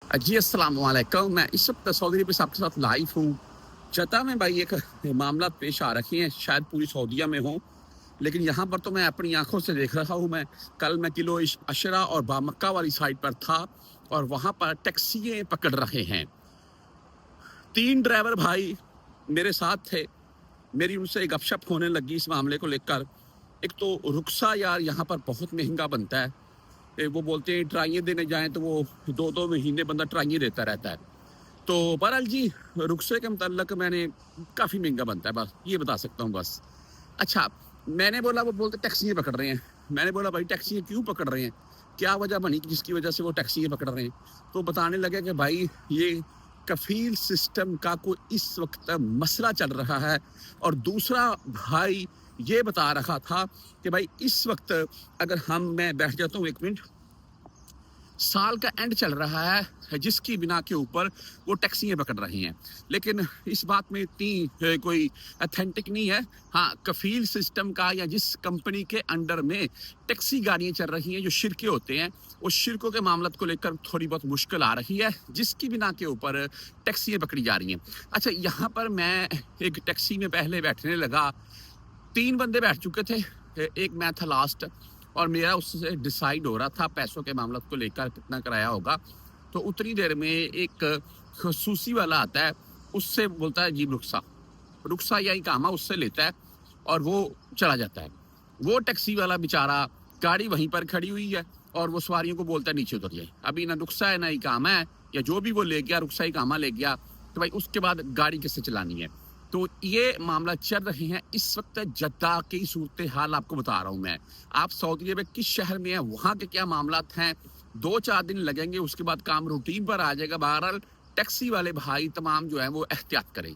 जी अस्सलाम वालेकुम। मैं इस वक्त सऊदी अरब से आपके साथ लाइव हूँ। जद्दा में भाई एक मामला पेश आ रखे हैं, शायद पूरी सऊदीया में हो, लेकिन यहाँ पर तो मैं अपनी आंखों से देख रहा हूँ। कल मैं किलो अशरा और बामक्का वाली साइड पर था और वहाँ पर टैक्सियाँ पकड़ रहे हैं। 3 ड्राइवर भाई मेरे साथ थे। मेरी उनसे गपशप होने लगी इस मामले को लेकर। एक तो रुक्सा यार यहाँ पर बहुत महंगा बनता है। वो बोलते हैं ट्राइयाँ देने जाएँ तो वो 2-2 महीने बंदा ट्राइयाँ देता रहता है। तो बहरहाल जी, रुख़्से के मुतल्लक मैंने काफ़ी महँगा बनता है, बस ये बता सकता हूँ बस। अच्छा, मैंने बोला, वो बोलते टैक्सियाँ पकड़ रहे हैं। मैंने बोला भाई टैक्सियाँ क्यों पकड़ रहे हैं? क्या वजह बनी कि जिसकी वजह से वो टैक्सियाँ पकड़ रहे हैं? तो बताने लगे कि भाई ये कफ़ील सिस्टम का कोई इस वक़्त मसला चल रहा है। और दूसरा भाई ये बता रहा था कि भाई इस वक़्त अगर मैं बैठ जाता हूँ 1 मिनट, साल का एंड चल रहा है जिसकी बिना के ऊपर वो टैक्सियाँ पकड़ रही हैं। लेकिन इस बात में इतनी कोई ऑथेंटिक नहीं है। हाँ, कफ़ील सिस्टम का या जिस कंपनी के अंडर में टैक्सी गाड़ियाँ चल रही हैं, जो शिरके होते हैं, उस शिरकों के मामलत को लेकर थोड़ी बहुत मुश्किल आ रही है, जिसकी बिना के ऊपर टैक्सियाँ पकड़ी जा रही हैं। अच्छा, यहाँ पर मैं एक टैक्सी में पहले बैठने लगा, 3 बंदे बैठ चुके थे, एक मैं था लास्ट, और मेरा उससे डिसाइड हो रहा था पैसों के मामले को लेकर कितना किराया होगा। तो उतनी देर में एक खसूसी वाला आता है, उससे बोलता है जी रुखसा या इकामा उससे लेता है और वो चला जाता है। वो टैक्सी वाला बेचारा, गाड़ी वहीं पर खड़ी हुई है और वो सवारियों को बोलता है नीचे उतर जाए। अभी ना रुखसा है ना इकामा है, या जो भी वो ले गया, रुखसा इकामा ले गया, तो भाई उसके बाद गाड़ी किससे चलानी है? तो ये मामला चल रहे हैं इस वक्त जद्दा की सूरत हाल आपको बता रहा हूँ मैं। आप सऊदी अरब किस शहर में हैं, वहाँ के क्या मामलात हैं, 2-4 दिन लगेंगे, उसके बाद काम रूटीन पर आ जाएगा। बहरहाल टैक्सी वाले भाई तमाम जो है वो एहतियात करें।